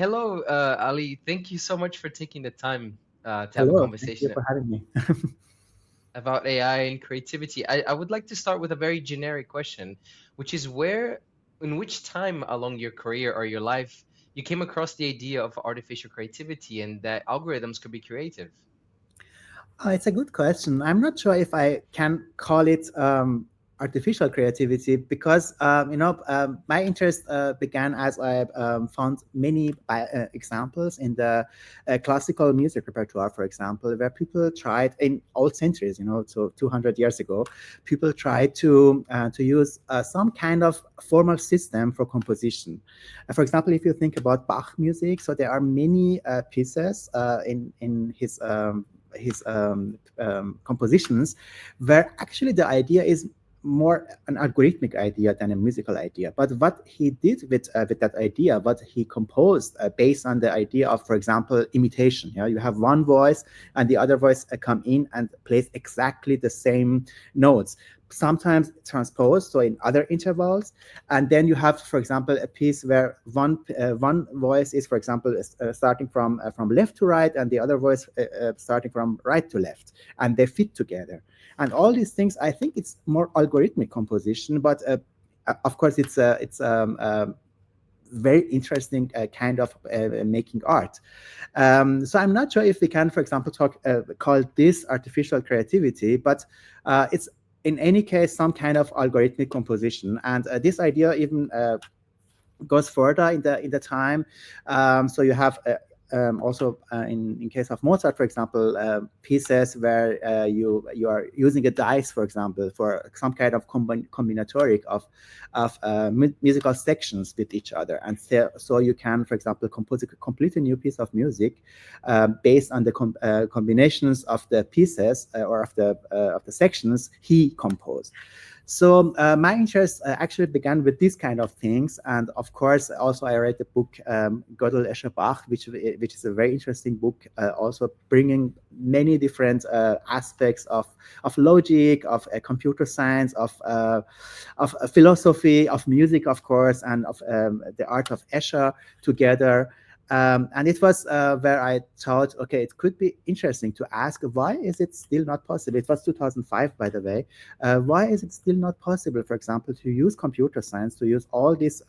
Hello, Ali. Thank you so much for taking the time to have a Hello, thank you conversation for having me. about AI and creativity. I would like to start with a very generic question, which is in which time along your career or your life you came across the idea of artificial creativity and that algorithms could be creative? It's a good question. I'm not sure if I can call it artificial creativity because my interest began as I found many examples in the classical music repertoire, for example, where people tried in old centuries, so 200 years ago, people tried to use some kind of formal system for composition. For example, if you think about Bach music, so there are many pieces in his compositions, where actually the idea is more an algorithmic idea than a musical idea. But what he did with that idea, what he composed based on the idea of, for example, imitation. You have one voice and the other voice come in and plays exactly the same notes. Sometimes transposed, so in other intervals, and then you have, for example, a piece where one voice is, for example, starting from left to right, and the other voice starting from right to left, and they fit together. And all these things, I think it's more algorithmic composition, but of course it's very interesting kind of making art. So I'm not sure if we can, for example, call this artificial creativity, but it's in any case some kind of algorithmic composition. And this idea even goes further in the time. So you have also in case of Mozart, for example, pieces where you are using a dice, for example, for some kind of combinatoric of musical sections with each other, and so you can, for example, compose a completely new piece of music based on the combinations of the pieces or of the sections he composed. So my interest actually began with these kind of things, and of course, also I read the book Gödel, Escher, Bach, which is a very interesting book, also bringing many different aspects of logic, of computer science, of philosophy, of music, of course, and of the art of Escher together. And it was where I thought, okay, it could be interesting to ask, why is it still not possible? It was 2005, by the way. Why is it still not possible, for example, to use computer science, to use all these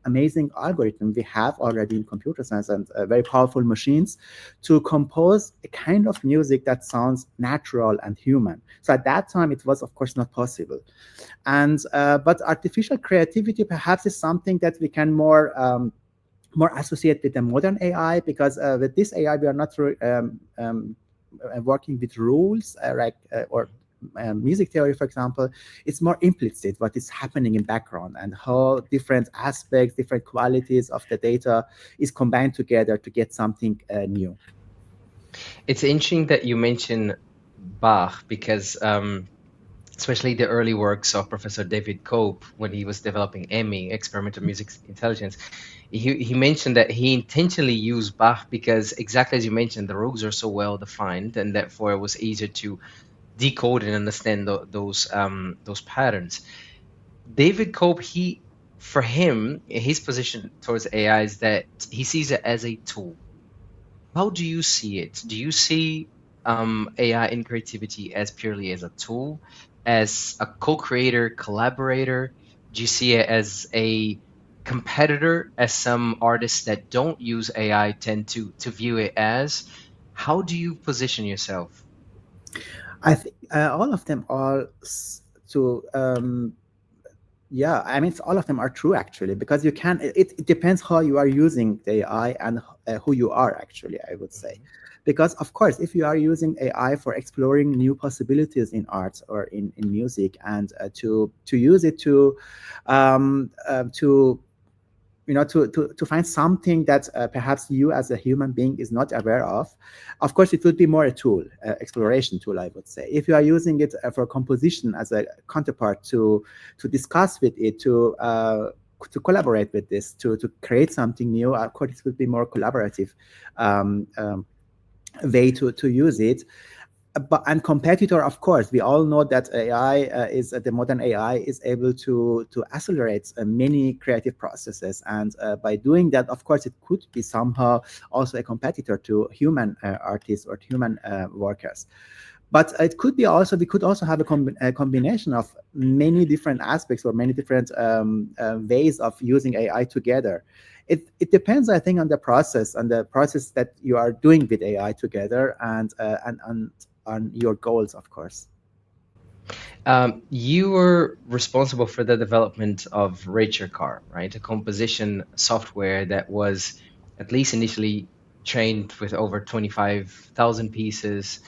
amazing algorithms we have already in computer science and very powerful machines to compose a kind of music that sounds natural and human? So at that time, it was, of course, not possible. And but artificial creativity perhaps is something that we can more associate with the modern AI, because with this AI we are not working with rules or music theory, for example. It's more implicit what is happening in background and how different aspects, different qualities of the data is combined together to get something new. It's interesting that you mention Bach because especially the early works of Professor David Cope when he was developing EMI, Experimental Music Intelligence, he mentioned that he intentionally used Bach because exactly as you mentioned, the rules are so well defined and therefore it was easier to decode and understand those patterns. David Cope, for him, his position towards AI is that he sees it as a tool. How do you see it? Do you see AI in creativity as purely as a tool, as a co-creator, collaborator? Do you see it as a competitor, as some artists that don't use AI tend to view it as? How do you position yourself? I think all of them are to yeah, I mean, all of them are true actually, because you can. It depends how you are using the AI and who you are actually, I would say, Mhm. because of course, if you are using AI for exploring new possibilities in art or in music, and to use it to to find something that perhaps you as a human being is not aware of course it would be more a tool, exploration tool, I would say. If you are using it for composition as a counterpart to discuss with it, to collaborate with this, to create something new, of course it would be more collaborative um, um, way to use it. but and competitor, of course, we all know that AI is the modern AI is able to accelerate many creative processes, and by doing that, of course, it could be somehow also a competitor to human artists or human workers. But it could be also, we could also have a combination of many different aspects or many different ways of using AI together. It depends, I think, on the process that you are doing with AI together, and on your goals, of course. You were responsible for the development of Car, right? A composition software that was at least initially trained with over 25,000 pieces.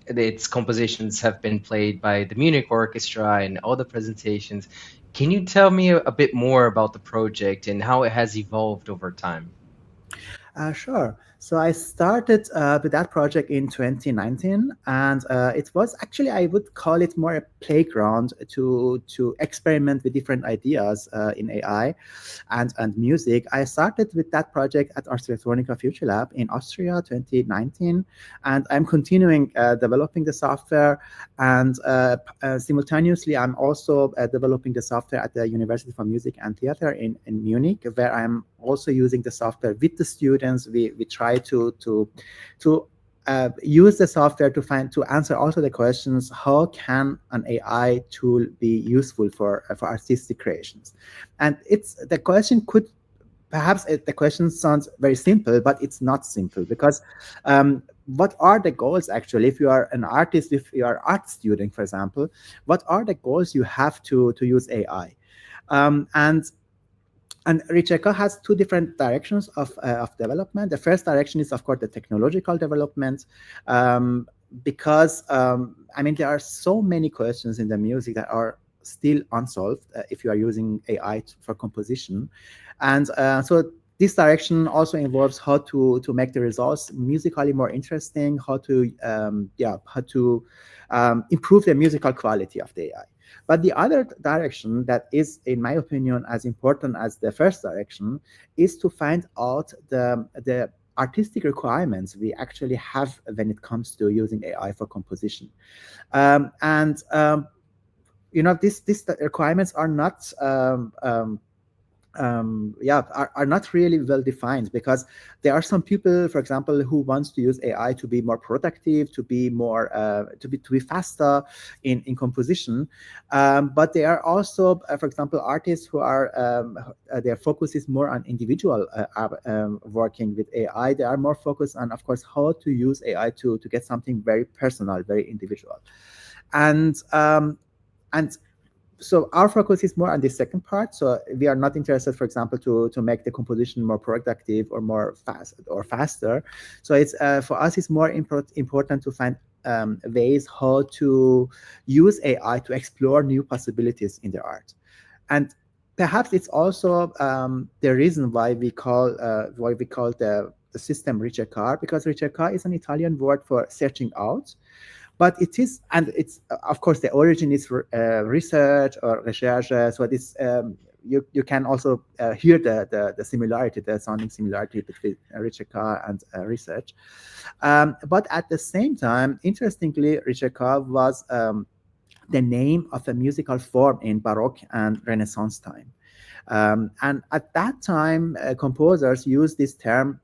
Its compositions have been played by the Munich Orchestra and all the presentations. Can you tell me a bit more about the project and how it has evolved over time? Sure. So I started with that project in 2019, and it was actually, I would call it more a playground to experiment with different ideas in AI and music. I started with that project at Ars Electronica Futurelab in Austria, 2019, and I'm continuing developing the software. And simultaneously, I'm also developing the software at the University for Music and Theater in Munich, where I'm also using the software with the students. We try to use the software to answer also the questions: how can an AI tool be useful for artistic creations? And it's the question could perhaps the question sounds very simple, but it's not simple, because what are the goals actually? If you are an artist, if you are art student, for example, what are the goals you have to use AI? And Rijeka has two different directions of development. The first direction is, of course, the technological development, because I mean, there are so many questions in the music that are still unsolved if you are using AI for composition. And so this direction also involves how to make the results musically more interesting, how to improve the musical quality of the AI. But the other direction that is, in my opinion, as important as the first direction is to find out the artistic requirements we actually have when it comes to using AI for composition. And these requirements are not are not really well defined, because there are some people, for example, who wants to use AI to be more productive, to be more to be faster in composition. But there are also, for example, artists who are their focus is more on individual working with AI. They are more focused on, of course, how to use AI to get something very personal, very individual, and so our focus is more on the second part. So we are not interested, for example, to make the composition more productive or more fast or faster. So it's for us, it's more important to find ways how to use AI to explore new possibilities in the art. And perhaps it's also the reason why we call the system ricercar, because ricerca is an Italian word for searching out. But it is, and it's, of course, the origin is research or recherche. So this you can also hear the similarity, the sounding similarity between recherche and research. But at the same time, interestingly, recherche was the name of a musical form in Baroque and Renaissance time. And at that time, composers used this term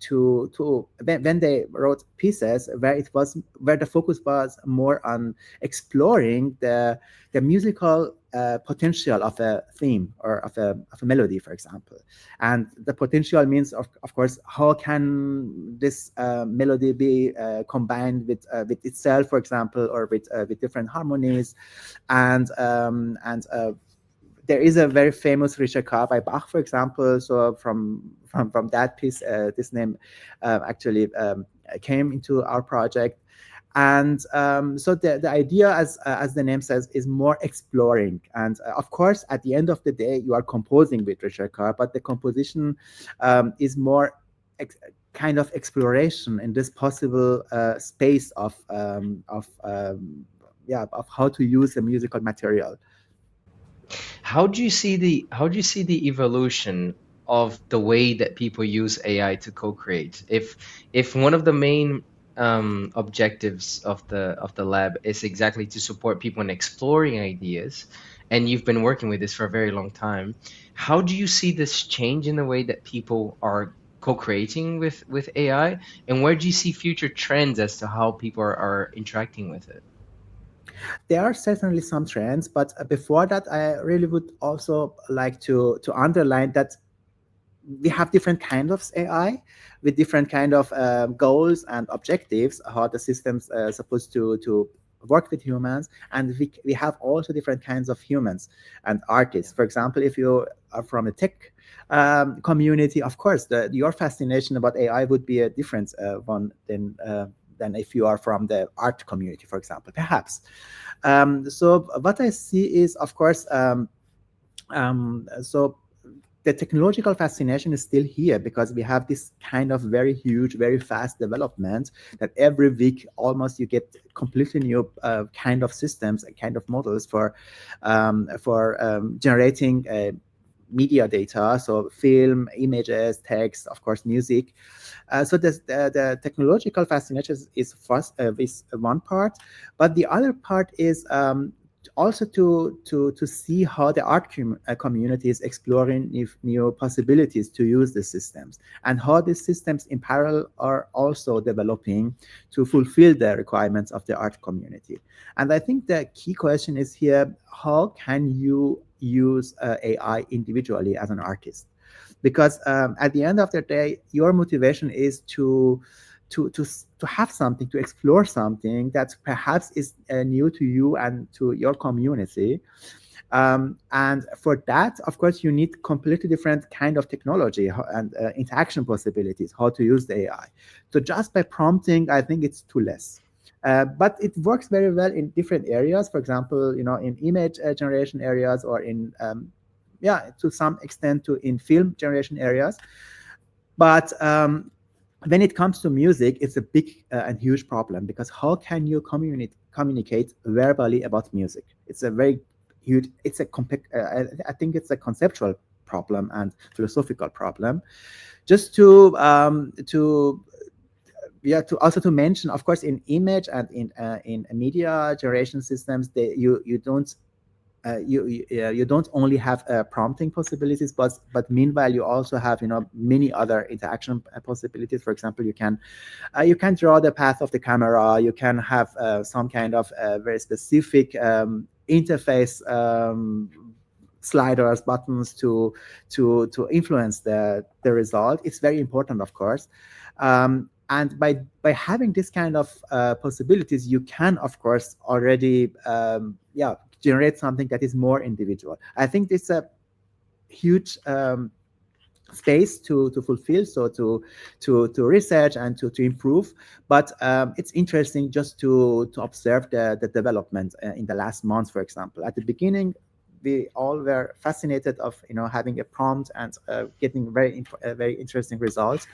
to when they wrote pieces where the focus was more on exploring the musical potential of a theme or of a melody, for example. And the potential means, of course, how can this melody be combined with itself, for example, or with different harmonies, and there is a very famous Ricercar by Bach, for example. So from that piece, this name actually came into our project. And so the idea, as the name says, is more exploring. And of course, at the end of the day, you are composing with Ricercar, but the composition is more kind of exploration in this possible space of how to use a musical material. How do you see the evolution of the way that people use AI to co-create? If one of the main objectives of the lab is exactly to support people in exploring ideas, and you've been working with this for a very long time. How do you see this change in the way that people are co-creating with AI, and where do you see future trends as to how people are interacting with it? There are certainly some trends, but before that, I really would also like to underline that we have different kinds of AI with different kind of goals and objectives, how the system's supposed to work with humans, and we have also different kinds of humans and artists. For example, if you are from a tech community, of course, your fascination about AI would be a different one than if you are from the art community, for example, perhaps. So what I see is, of course, so the technological fascination is still here because we have this kind of very huge, very fast development that every week almost you get completely new kind of systems and kind of models for generating media data, so film, images, text, of course, music. So the technological fascination is first is one part, but the other part is also to see how the art community is exploring new possibilities to use the systems, and how these systems in parallel are also developing to fulfill the requirements of the art community. And I think the key question is here: how can you use AI individually as an artist? Because at the end of the day, your motivation is to have something, to explore something that perhaps is new to you and to your community. And for that, of course, you need completely different kind of technology and interaction possibilities, how to use the AI. So just by prompting, I think it's too less. But it works very well in different areas. For example, in image generation areas, or in to some extent in film generation areas. But when it comes to music, it's a big and huge problem, because how can you communicate verbally about music? It's a very huge. It's a I think it's a conceptual problem and philosophical problem. Just to also to mention, of course, in image and in media generation systems, you don't you don't only have prompting possibilities, but meanwhile you also have many other interaction possibilities. For example, you can draw the path of the camera. You can have some kind of very specific interface sliders, buttons to influence the result. It's very important, of course. And by having this kind of possibilities, you can, of course, already generate something that is more individual. I think it's a huge space to fulfill, so to research and to improve. But it's interesting just to observe the development in the last months. For example, at the beginning, we all were fascinated of having a prompt and getting very interesting results,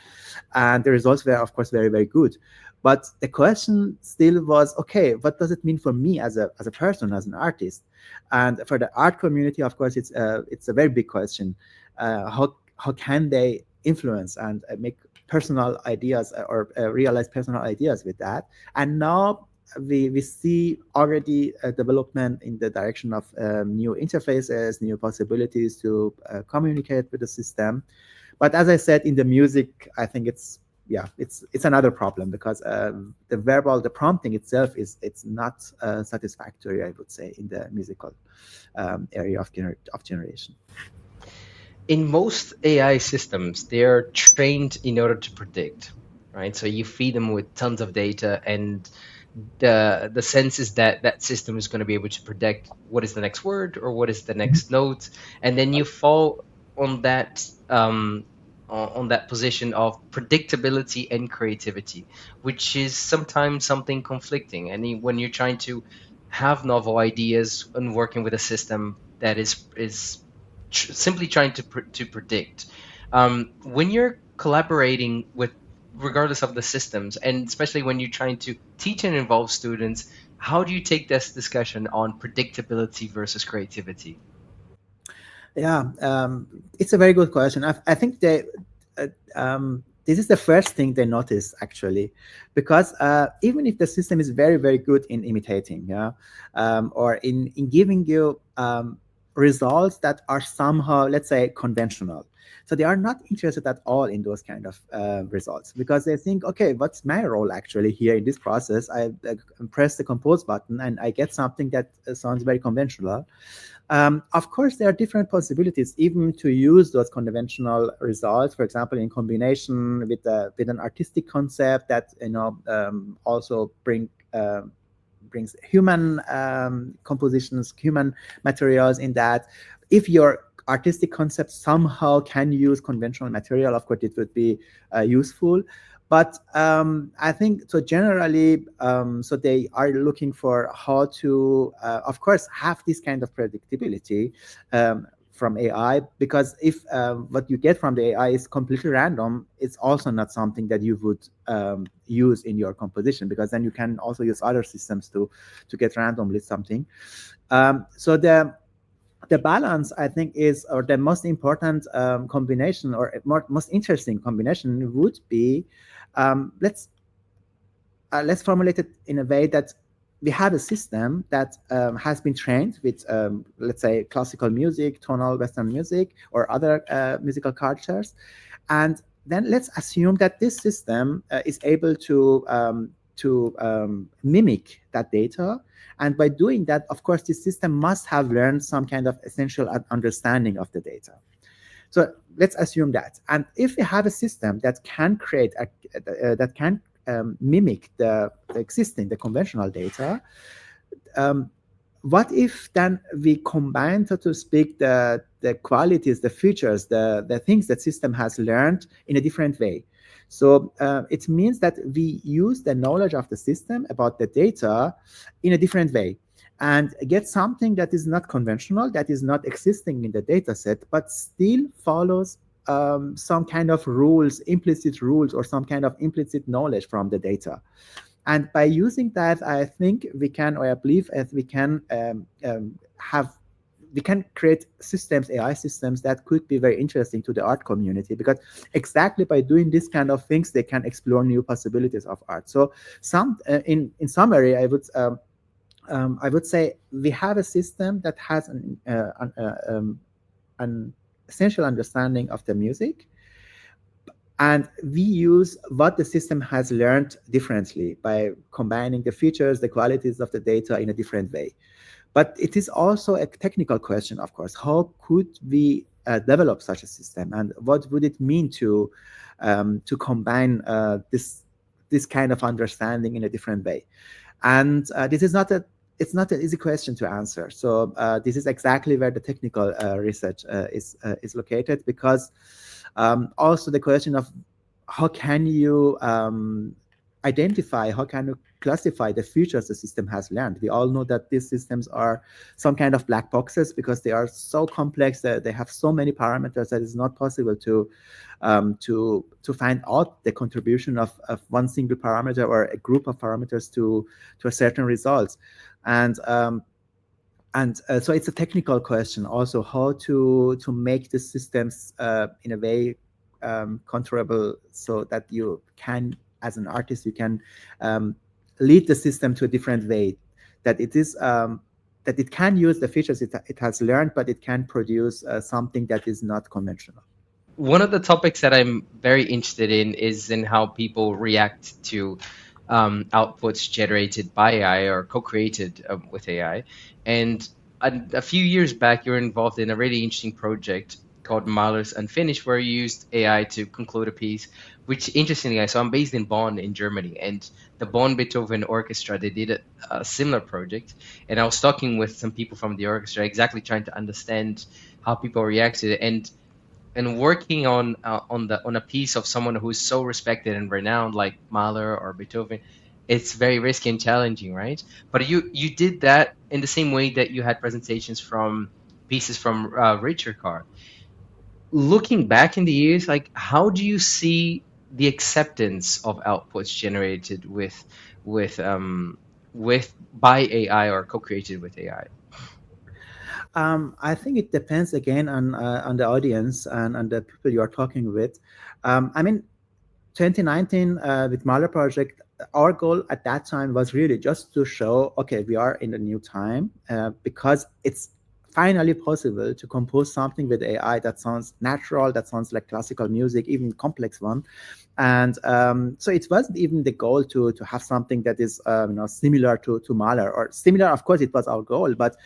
and the results were, of course, very, very good. But the question still was, okay, what does it mean for me as a person, as an artist? And for the art community, of course, it's a very big question. How can they influence and make personal ideas or realize personal ideas with that? And now we see already a development in the direction of new interfaces, new possibilities to communicate with the system. But as I said, in the music, I think it's another problem, because the prompting itself it's not satisfactory, I would say, in the musical area of generation. In most AI systems, they're trained in order to predict, right? So you feed them with tons of data, and the sense is that that system is going to be able to predict what is the next word or what is the next note, and then you fall on that position of predictability and creativity, which is sometimes something conflicting. And when you're trying to have novel ideas and working with a system that is simply trying to predict, when you're collaborating with, regardless of the systems, and especially when you're trying to teach and involve students, how do you take this discussion on predictability versus creativity? Yeah, it's a very good question. I think this is the first thing they notice actually, because even if the system is very very good in imitating, yeah, or in giving you results that are somehow, let's say, conventional, so they are not interested at all in those kind of results, because they think, okay, what's my role actually here in this process? I press the compose button and I get something that sounds very conventional. Of course, there are different possibilities even to use those conventional results, for example, in combination with an artistic concept that also brings human compositions, human materials in that. If your artistic concept somehow can use conventional material, of course, it would be useful. But I think so generally, so they are looking for how to, of course, have this kind of predictability from AI, because if what you get from the AI is completely random, it's also not something that you would use in your composition, because then you can also use other systems to get randomly something. So the balance, I think, is, or the most important combination, or most interesting combination would be, let's formulate it in a way that we have a system that has been trained with, let's say, classical music, tonal Western music, or other musical cultures, and then let's assume that this system is able to mimic that data. And by doing that, of course, this system must have learned some kind of essential understanding of the data. So let's assume that. And if we have a system that can create, that can mimic the conventional data, what if then we combine, so to speak, the qualities, the features, the things that system has learned in a different way? So it means that we use the knowledge of the system about the data in a different way, and get something that is not conventional, that is not existing in the data set, but still follows some kind of rules, implicit rules, or some kind of implicit knowledge from the data. And by using that, I think we can, or I believe as we can we can create systems, AI systems, that could be very interesting to the art community, because exactly by doing this kind of things, they can explore new possibilities of art. So in summary, I would say we have a system that has an essential understanding of the music, and we use what the system has learned differently by combining the features, the qualities of the data in a different way. But it is also a technical question, of course. How could we develop such a system, and what would it mean to combine this kind of understanding in a different way? And this is not it's not an easy question to answer. So this is exactly where the technical research is located, because also the question of how can you identify, how can you classify the features the system has learned? We all know that these systems are some kind of black boxes, because they are so complex that they have so many parameters that it's not possible to find out the contribution of one single parameter or a group of parameters to a certain results. And so it's a technical question also, how to make the systems in a way controllable, so that you can, as an artist, you can lead the system to a different way, that it is that it can use the features it has learned, but it can produce something that is not conventional. One of the topics that I'm very interested in is in how people react to outputs generated by AI or co-created with AI. And a few years back, you were involved in a really interesting project called Mahler's Unfinished, where you used AI to conclude a piece, which interestingly, so I'm based in Bonn in Germany, and the Bonn Beethoven Orchestra, they did a similar project. And I was talking with some people from the orchestra, exactly trying to understand how people reacted. And working on a piece of someone who's so respected and renowned like Mahler or Beethoven, it's very risky and challenging, right? But you did that in the same way that you had presentations from pieces from Richard Carr. Looking back in the years, like how do you see the acceptance of outputs generated with by AI or co-created with AI? I think it depends again on the audience and on the people you are talking with. I mean, 2019 with Mahler project, our goal at that time was really just to show, okay, we are in a new time because it's finally possible to compose something with AI that sounds natural, that sounds like classical music, even complex one. And so it wasn't even the goal to have something that is similar to Mahler, or similar. Of course, it was our goal, but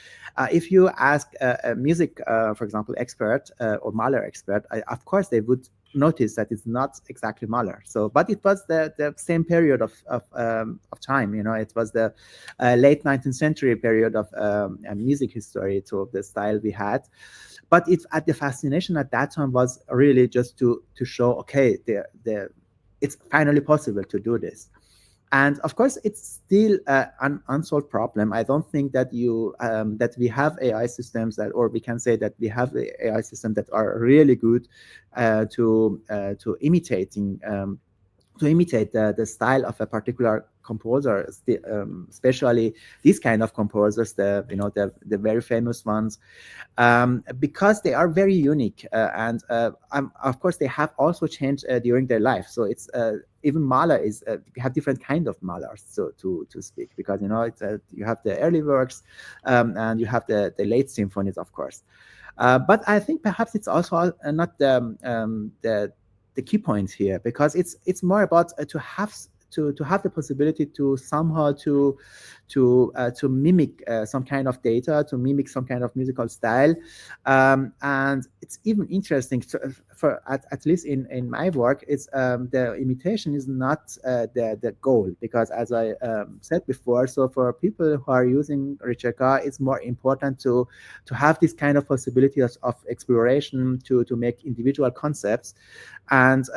if you ask a music, for example, expert or Mahler expert, of course they would notice that it's not exactly Mahler. So, but it was the same period of time. It was the late 19th century period of music history, so the style we had. But the fascination at that time was really just to show, okay, it's finally possible to do this. And of course, it's still an unsolved problem. I don't think that that we have AI systems or we can say that we have AI systems that are really good to imitate the style of a particular composer, especially these kind of composers, the very famous ones, because they are very unique, and of course they have also changed during their life. So it's even Mahler is we have different kind of Mahlers, so to speak, because it's you have the early works, and you have the late symphonies, of course. But I think perhaps it's also not the key points here, because it's more about to have the possibility to somehow to mimic some kind of data, to mimic some kind of musical style, and it's even interesting for at least in my work. It's the imitation is not the goal, because as I said before, so for people who are using Ricerca, it's more important to have this kind of possibility of exploration, to make individual concepts, and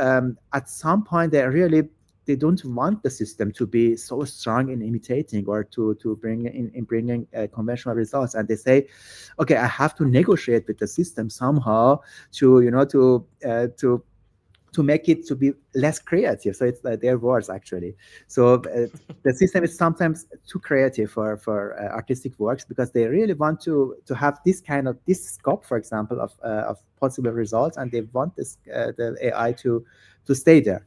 at some point they don't want the system to be so strong in imitating or to bringing conventional results, and they say, okay, I have to negotiate with the system somehow to make it to be less creative. So it's their words, actually. So the system is sometimes too creative for artistic works, because they really want to have this scope, for example, of possible results, and they want the AI to stay there.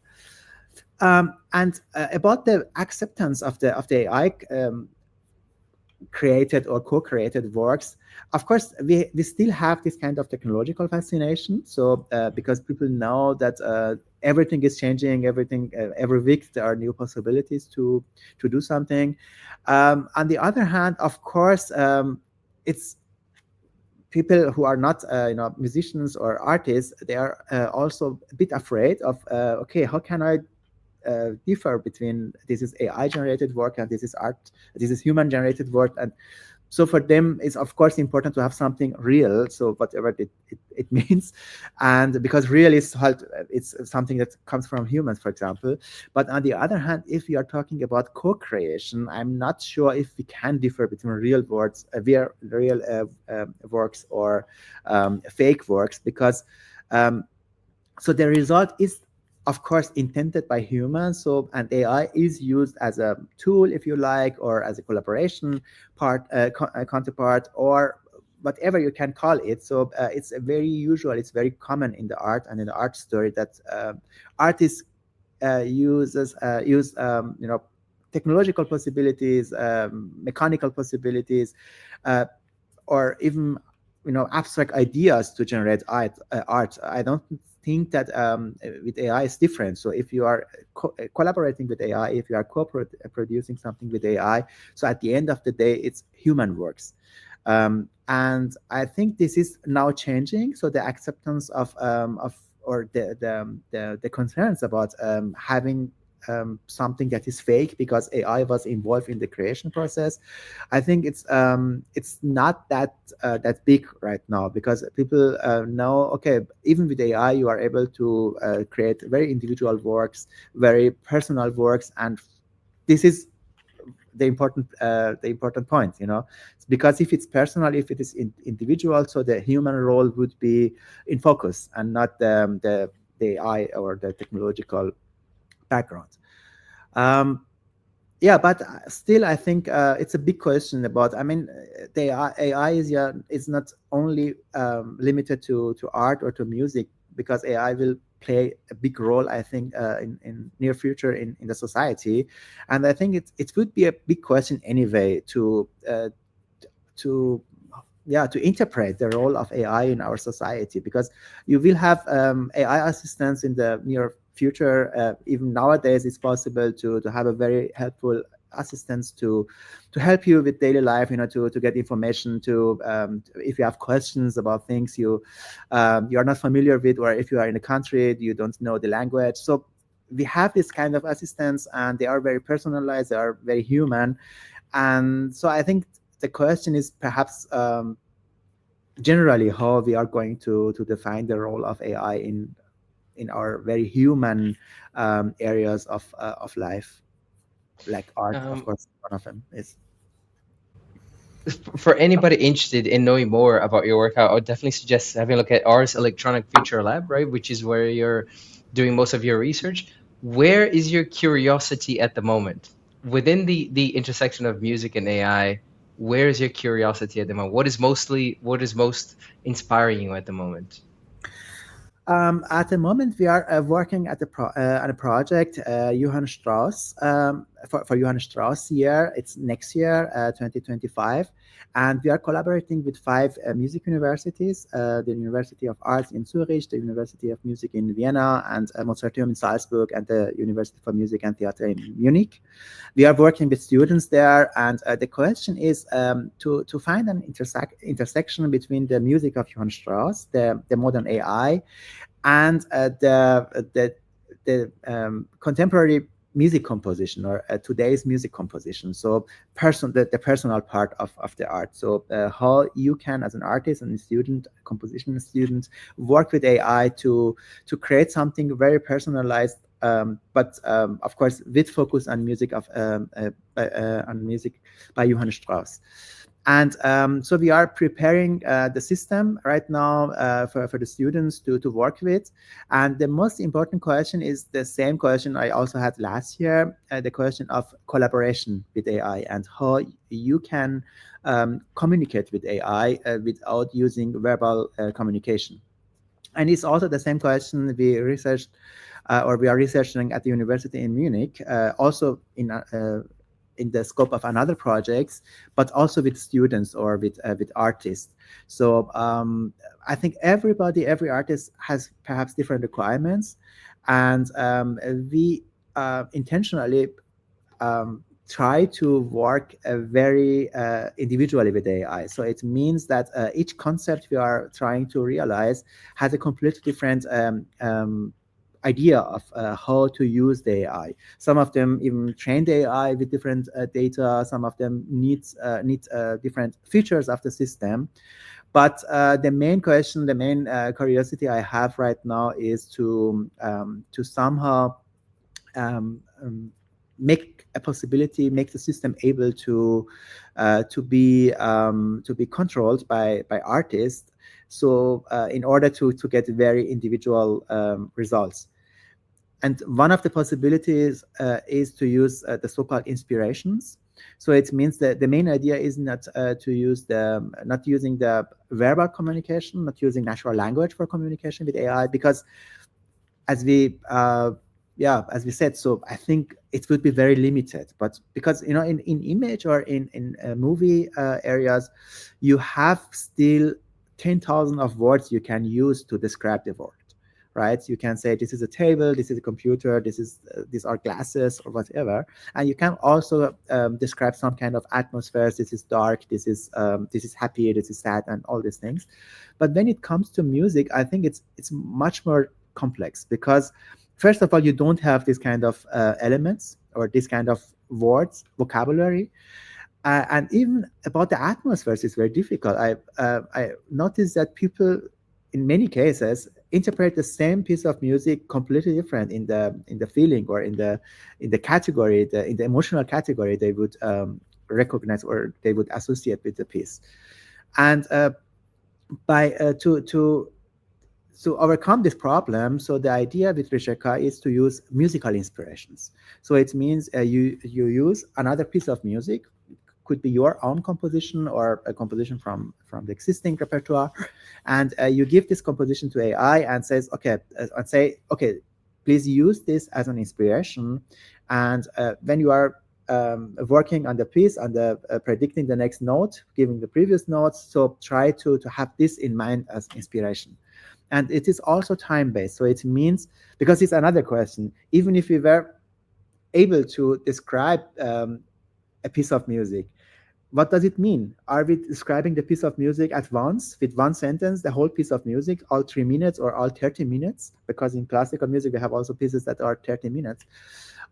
And about the acceptance of the AI created or co-created works, of course, we still have this kind of technological fascination. So because people know that everything is changing, every week there are new possibilities to do something. On the other hand, of course, it's people who are not musicians or artists, they are also a bit afraid of okay, how can I differ between this is AI generated work and this is art, this is human generated work. And so for them, it's of course important to have something real, so whatever it means, and because real is it's something that comes from humans, for example. But on the other hand, if we are talking about co-creation, I'm not sure if we can differ between real works, works or fake works, because so the result is of course intended by humans, so and AI is used as a tool, if you like, or as a collaboration counterpart, or whatever you can call it. So it's it's very common in the art and in the art story that artists use technological possibilities, mechanical possibilities, or even abstract ideas to generate art. I don't think that with AI is different. So if you are collaborating with AI, if you are producing something with AI, so at the end of the day, it's human works. And I think this is now changing. So the acceptance of or the concerns about having something that is fake because AI was involved in the creation process, I think it's not that big right now, because people know, okay, even with AI you are able to create very individual works, very personal works, and this is the important point, because if it's personal, if it is individual, so the human role would be in focus and not the AI or the technological background. Yeah, but still, I think it's a big question about. I mean, the AI is not only limited to art or to music, because AI will play a big role, I think, in near future in the society. And I think it would be a big question anyway to to interpret the role of AI in our society, because you will have AI assistants in the near future. Even nowadays, it's possible to have a very helpful assistants to help you with daily life, to get information, to if you have questions about things you are not familiar with, or if you are in a country you don't know the language. So we have this kind of assistants, and they are very personalized, they are very human. And so I think the question is perhaps generally how we are going to define the role of AI in our very human areas of life, like art, of Um, course, one of them is. for anybody interested in knowing more about your work, I would definitely suggest having a look at Ars Electronic Futurelab, right, which is where you're doing most of your research. Where is your curiosity at the moment? Within the intersection of music and AI, where is your curiosity at the moment? What is most inspiring you at the moment? At the moment, we are working at on a project, Johannes Strauss, for Johannes Strauss year. It's next year, 2025. And we are collaborating with five music universities, the University of Arts in Zurich, the University of Music in Vienna, and Mozarteum in Salzburg, and the University for Music and Theatre in Munich. We are working with students there, and the question is to find an intersection between the music of Johann Strauss, the modern AI, and the contemporary music composition, or today's music composition. So the personal part of the art. So how you can, as an artist and a student, composition student, work with AI to create something very personalized, but of course with focus on music on music by Johann Strauss. And so we are preparing the system right now for the students to work with. And the most important question is the same question I also had last year, the question of collaboration with AI, and how you can communicate with AI without using verbal communication. And it's also the same question we researched or we are researching at the university in Munich, also in the scope of another projects, but also with students or with artists. So I think every artist has perhaps different requirements, and we intentionally try to work very individually with AI. So it means that each concept we are trying to realize has a completely different idea of how to use the AI. Some of them even train the AI with different data. Some of them need different features of the system. But the main question, the main curiosity I have right now is to somehow make the system able to be controlled by artists. So in order to get very individual results. And one of the possibilities is to use the so-called inspirations. So it means that the main idea is not not using the verbal communication, not using natural language for communication with AI, because as we said, so I think it would be very limited. But because in image or in movie areas, you have still 10,000 of words you can use to describe the word. Right? You can say this is a table, this is a computer, these are glasses or whatever, and you can also describe some kind of atmospheres. This is dark, this is happy, this is sad, and all these things. But when it comes to music, I think it's much more complex, because first of all, you don't have this kind of elements or this kind of words, vocabulary. And even about the atmospheres is very difficult. I noticed that people, in many cases, interpret the same piece of music completely different in the feeling or in the category, in the emotional category they would recognize or they would associate with the piece. And by to overcome this problem, so the idea with Risheka is to use musical inspirations. So it means you use another piece of music, could be your own composition or a composition from the existing repertoire, and you give this composition to AI and say, okay, please use this as an inspiration, and when you are working on the piece, on the predicting the next note, giving the previous notes, so try to have this in mind as inspiration. And it is also time-based, so it means, because it's another question, even if we were able to describe a piece of music, what does it mean? Are we describing the piece of music at once with one sentence, the whole piece of music, all 3 minutes or all 30 minutes? Because in classical music, we have also pieces that are 30 minutes.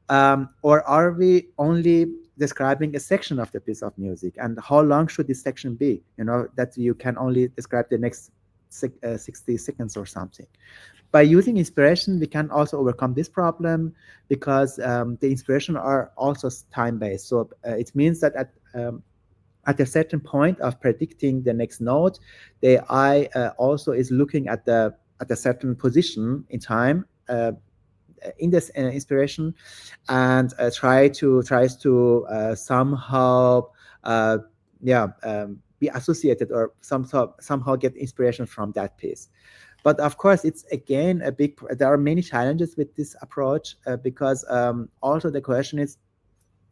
Or are we only describing a section of the piece of music? And how long should this section be? You know, that you can only describe the next 60 seconds or something. By using inspiration, we can also overcome this problem, because the inspiration are also time-based. So it means that at a certain point of predicting the next note, the AI also is looking at a certain position in time in this inspiration, and tries to somehow be associated or somehow get inspiration from that piece. But of course, it's again there are many challenges with this approach, because also the question is,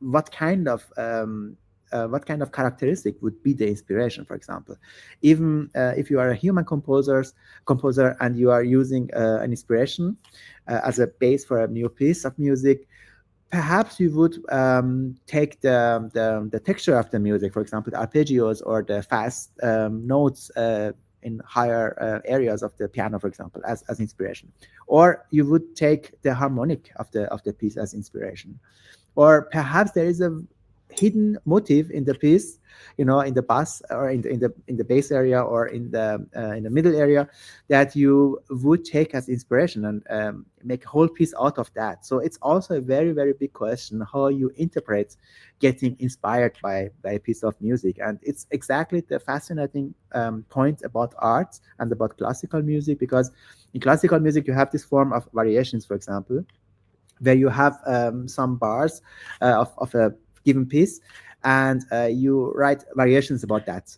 what kind of characteristic would be the inspiration, for example? Even if you are a human composer and you are using an inspiration as a base for a new piece of music, perhaps you would take the texture of the music, for example, the arpeggios or the fast notes in higher areas of the piano, for example, as inspiration. Or you would take the harmonic of the piece as inspiration. Or perhaps there is a hidden motive in the piece, in the bass or in the bass area or in the middle area, that you would take as inspiration and make a whole piece out of that. So it's also a very, very big question how you interpret getting inspired by a piece of music. And it's exactly the fascinating point about art and about classical music, because in classical music you have this form of variations, for example, where you have some bars of a given piece, and you write variations about that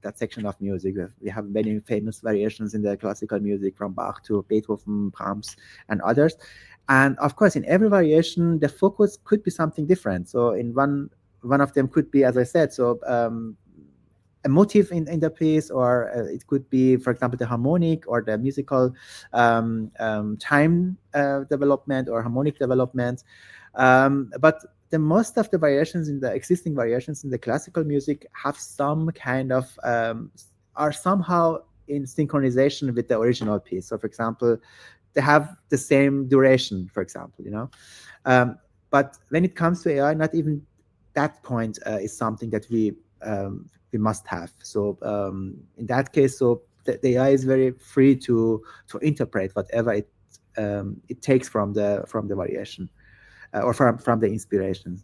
that section of music. We have many famous variations in the classical music, from Bach to Beethoven, Brahms, and others. And of course, in every variation, the focus could be something different. So in one of them could be, as I said, a motive in the piece, or it could be, for example, the harmonic or the musical time development or harmonic development. But the most of the variations in the existing variations in the classical music have some kind of are somehow in synchronization with the original piece. So, for example, they have the same duration, for example, but when it comes to AI, not even that point is something that we must have. So in that case, so the AI is very free to interpret whatever it takes from the variation or from the inspiration.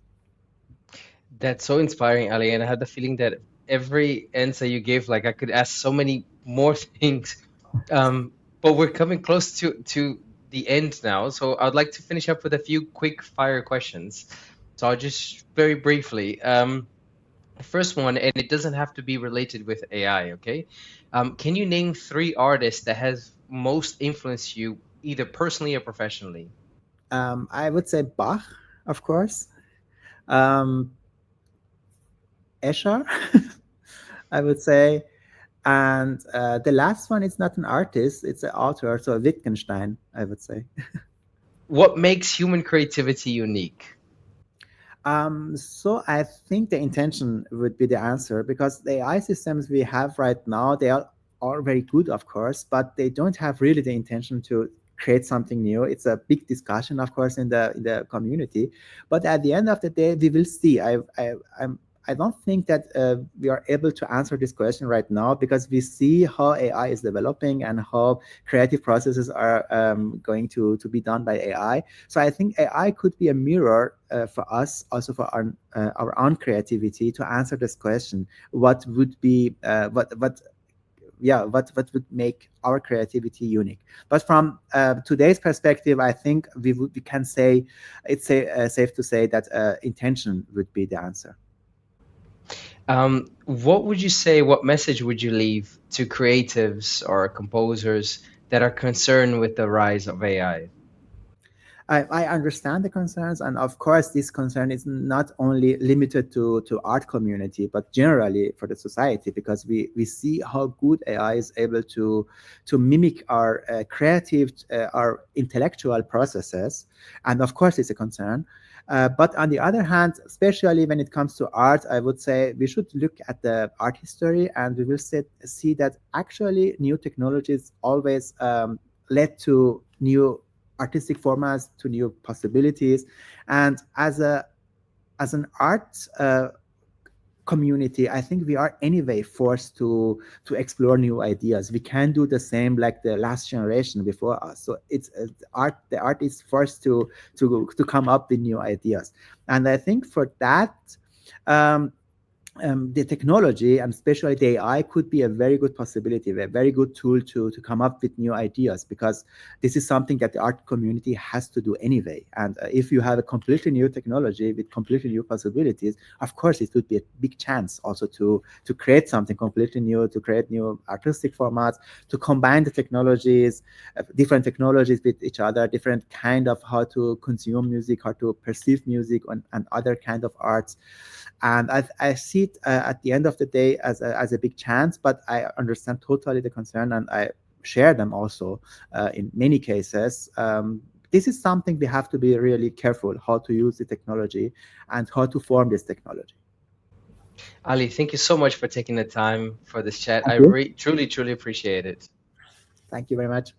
That's so inspiring, Ali, and I had the feeling that every answer you gave, like I could ask so many more things. But we're coming close to the end now, so I'd like to finish up with a few quick fire questions. So I'll just very briefly. The first one, and it doesn't have to be related with AI, okay? Can you name 3 artists that has most influenced you, either personally or professionally? I would say Bach, of course. Escher, I would say. And the last one is not an artist, it's an author, so Wittgenstein, I would say. What makes human creativity unique? So I think the intention would be the answer, because the AI systems we have right now, they are all very good, of course, but they don't have really the intention to create something new. It's a big discussion, of course, in the community. But at the end of the day, we will see. I don't think that we are able to answer this question right now, because we see how AI is developing and how creative processes are going to be done by AI. So I think AI could be a mirror for us, also for our own creativity, to answer this question. What would be what would make our creativity unique? But from today's perspective, I think we can say it's safe to say that intention would be the answer. What would you say, what message would you leave to creatives or composers that are concerned with the rise of AI? I understand the concerns, and of course, this concern is not only limited to art community, but generally for the society, because we see how good AI is able to mimic our creative, our intellectual processes, and of course, it's a concern. But on the other hand, especially when it comes to art, I would say we should look at the art history, and we will see that actually new technologies always led to new artistic formats, to new possibilities. And as an art community, I think we are anyway forced to explore new ideas. We can do the same like the last generation before us. So it's art. The art is forced to come up with new ideas, and I think for that. Um, the technology and especially the AI could be a very good possibility, a very good tool to come up with new ideas, because this is something that the art community has to do anyway. And if you have a completely new technology with completely new possibilities, of course, it would be a big chance also to create something completely new, to create new artistic formats, to combine the technologies, different technologies with each other, different kind of how to consume music, how to perceive music, and other kind of arts. And I see it at the end of the day as a big chance, but I understand totally the concern, and I share them also in many cases. This is something we have to be really careful how to use the technology and how to form this technology. Ali, thank you so much for taking the time for this chat. Thank I you. truly, truly appreciate it. Thank you very much.